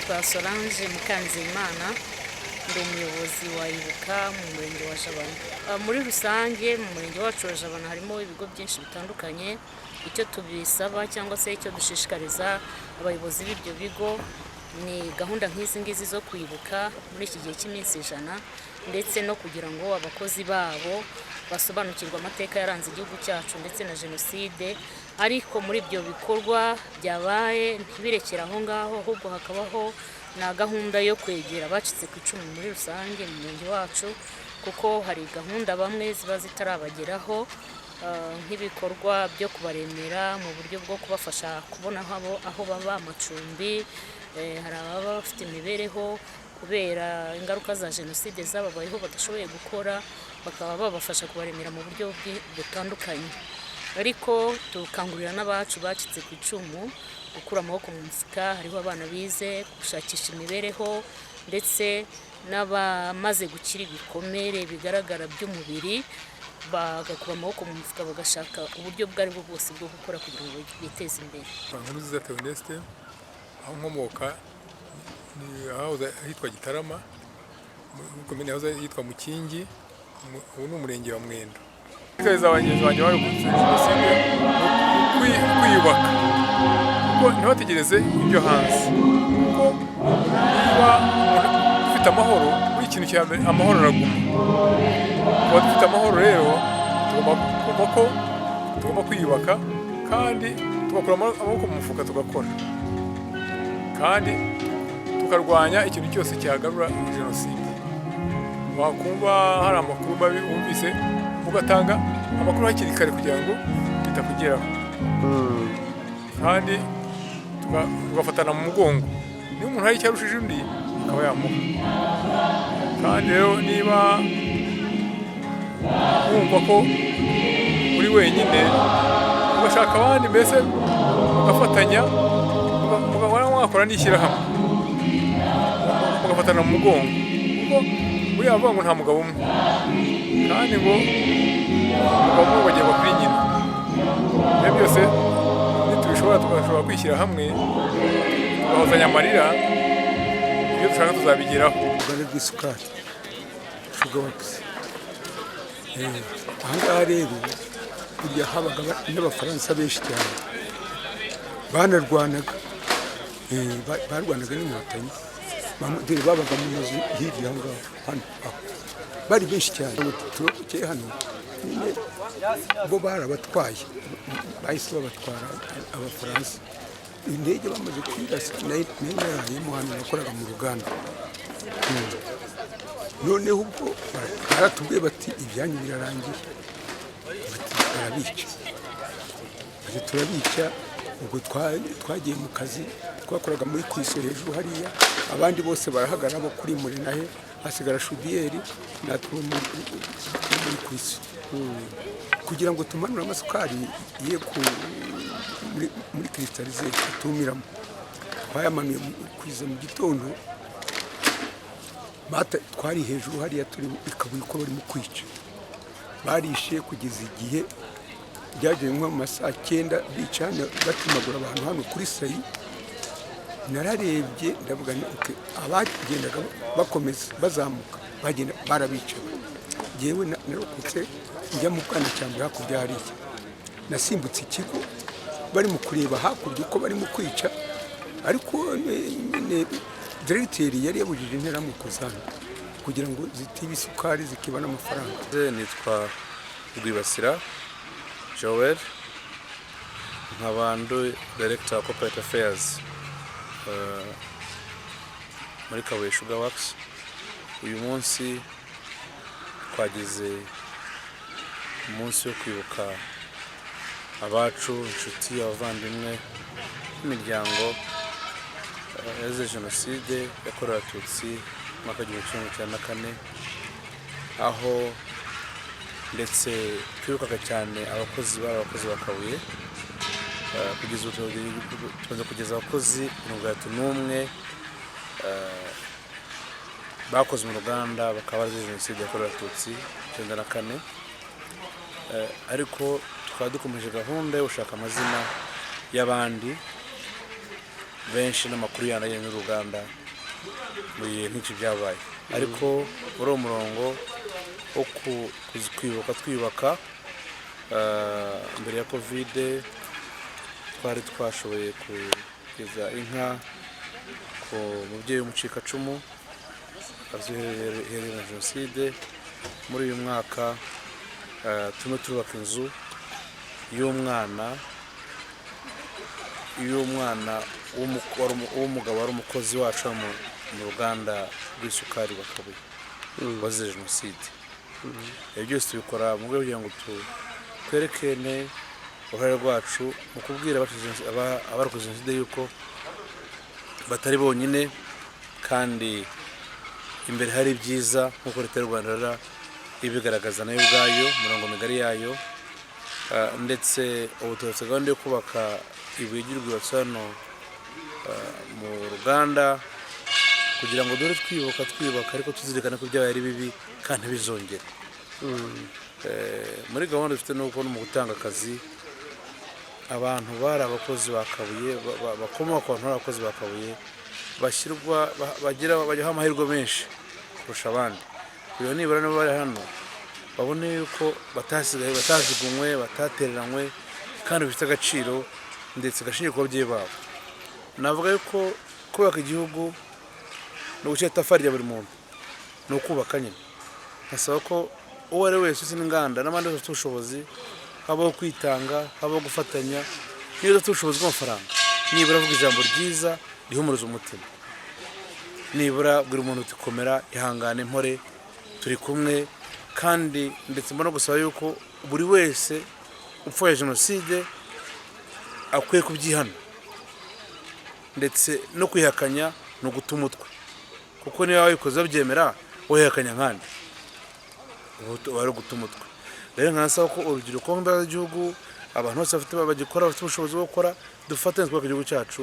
nitwa Solange Mukanzimana ndi umuyobozi wa Ibuka mu murenge wa Jabana. Muri rusange mu murenge wacu wa Jabana harimo ibigo byinshi bitandukanye. Icyo tubisaba cyangwa se icyo dushishikariza abayobozi b'ibyo bigo ni gahunda nk'izi ngizi zo kwibuka muri iki gihe cy'iminsi 100 ndetse no kugira ngo abakozi babo basobanukirwa amateka yaranze igihugu cyacu ndetse na jenoside. Ariko muri ibyo bikorwa byabaye ntibirekera aho ngaho, ahubwo hakabaho na gahunda yo kwegera abacitse ku icumu muri rusange mu murenge wacu, kuko hari gahunda bamwe ziba zitarabageraho nk'ibikorwa byo kubaremera mu buryo bwo kubafasha kubona aho baba amacumbi. Hari ababa bafite imibereho kubera ingaruka za jenoside zababayeho badashoboye gukora, bakaba babafasha kubaremera mu buryo butandukanye. Ariko tukangurira n'abacu bacitse ku icumu gukura amaboko mu mufuka. Hariho abana bize gushakisha imibereho ndetse n'abamaze gukira ibikomere bigaragara by'umubiri, bagakura amaboko mu mufuka bagashaka uburyo bwari bwo bwose bwo gukora kugira ngo biteze imbere. Nkuruziza Theoneste, aho nkomoka ni ahahoze hitwa Gitarama, komine yahoze yitwa Mukingi, ubu ni umurenge wa Mwendo. Kweza abagenzi banjye bari kuri jenoside kwiyubaka kuko ntibategereze ibyo hanze, kuko niba dufite amahoro, buri kintu cya mbere amahoro araguma. Kuba dufite amahoro rero tugomba kwiyubaka kandi tugakura amaboko mu mufuka tugakora, kandi tukarwanya ikintu cyose cyagarura jenoside. Wakumva hari amakuru mabi wumvise ugatanga amakuru hakiri kare kugira ngo bitakugeraho, kandi tugafatana mu mugongo. Niba umuntu hari icyo arushije undi akaba yamuha, kandi rero niba wumva ko uri wenyine ugashaka abandi, mbese mugafatanya, mwakora n'ishyirahamwe mugafatana mu mugongo, kuko buriya bavuga ngo nta mugabo umwe, kandi ngo umugabo umwe bagirwa kuri nyina. Ibyo byose nitubishobora tugashobora kwishyira hamwe tugahozanya amarira, ibyo dushaka tuzabigeraho. Uruganda rw'isukari Sugarworks, aha ngaha rero burya habaga n'abafaransa benshi cyane banarwanaga, barwanaga n'inkotanyi. Dore babaga mu mazu hirya aho ngaho, hano bari benshi cyane. Turokeye hano nyine bo barabatwaye, bahise babatwara abafaransa. Indege bamaze kwirasa nayo yarayemo hano, nakoraga mu ruganda. Noneho ubwo baratubwiye bati ibyanyu birarangiye, bati barabica. Bati turabica. Ubwo twagiye mu kazi, twakoraga muri kwiso hejuru hariya, abandi bose barahagarara bo kuri Murenahe, hasigara Shudiyeri natwe muri kwiso, kugira ngo tumanure amasukari ye muri kristalize atumiramo. Twayamanuye kwiza mu gitondo, twari hejuru hariya turi ikabuye ko barimo kwica. Barishe kugeza igihe byageze nko mu masaa 9 bicana batimagura abantu hano kuri sayi. Nararebye ndavuga ni abagendaga bakomeza bazamuka bagenda barabica. Yewe narokotse njya mu Bwanacyambwe hakurya hariya, nasimbutse ikigo bari mu kureba hakurya uko bari mu kwica, ariko diregiteri yari yabujije interahamwe kuzana kugira ngo zitibe isukari zikibana amafaranga. Nitwa Rwibasira Joel, nk'abandi Director of Corporate Affairs muri Kabuye Sugarworks. Uyu munsi twagize umunsi wo kwibuka abacu, inshuti, abavandimwe n'imiryango yazize jenoside yakorewe Abatutsi mu mwaka w'1994, aho ndetse twibukaga cyane abakozi ba Kabuye. Kugeza ubu tumaze kugeza abakozi 31 bakoze mu ruganda bakaba bazize jenoside yakorewe Abatutsi 1994. Ariko tukaba dukomeje gahunda yo gushaka amazina y'abandi benshi n'amakuru yanajyanye n'uruganda mu gihe nk'iki byabaye, ariko muri uwo murongo wo kwibuka twiyubaka mbere ya kovide twari twashoboye kugeza inka ku mubyeyi w'umucikacumu azihereye na jenoside. Muri uyu mwaka turimo turubaka inzu y'umwana w'umugabo wari umukozi wacu mu ruganda rw'isukari Bakabuye wazize jenoside. Ibyo byose tubikora mu rwego kugira ngo twerekane uruhare rwacu mu kubwira abarokotse jenoside yuko batari bonyine kandi imbere hari ibyiza nk'uko leta y'u Rwanda ibigaragaza nayo ubwayo mirongo migari yayo, ndetse ubu turetse gahunda yo kubaka ibuye ry'urwibutso hano mu ruganda kugira ngo dore twiyubaka ariko tuzirikana ko ibyabaye ari bibi kandi bizongera. Muri gahunda dufite nuko no mu gutanga akazi abantu bari abakozi ba Kabuye bakomoka ku bantu b'abakozi ba Kabuye bajyaho amahirwe menshi kurusha abandi, kugira nibura niba bari hano babone yuko batajugunywe batatereranywe kandi bifite agaciro ndetse gashingiye ku babyeyi babo. Navuga yuko kubaka igihugu ni ugushyira itafari rya buri muntu, ni ukubaka nyine. Nkasaba ko uwo ari wese uzi n'inganda n'abandi bafite ubushobozi habaho kwitanga, habaho gufatanya, niba udafite ubushobozi bw'amafaranga nibura avuga ijambo ryiza rihumuriza umutima, nibura buri muntu utikomera ihangane mpore turi kumwe. Kandi ndetse mbona gusaba yuko buri wese upfuye jenoside akwiye kubyihana, ndetse no kwihakanya no guta umutwe, kuko niba wabikoze babyemera wihakanya nkandi wari guta umutwe. Rero nkasaba ko urubyiruko nk'imbaraga z'igihugu abantu bose bagikora bafite ubushobozi bwo gukora dufatanye twubaka igihugu cyacu.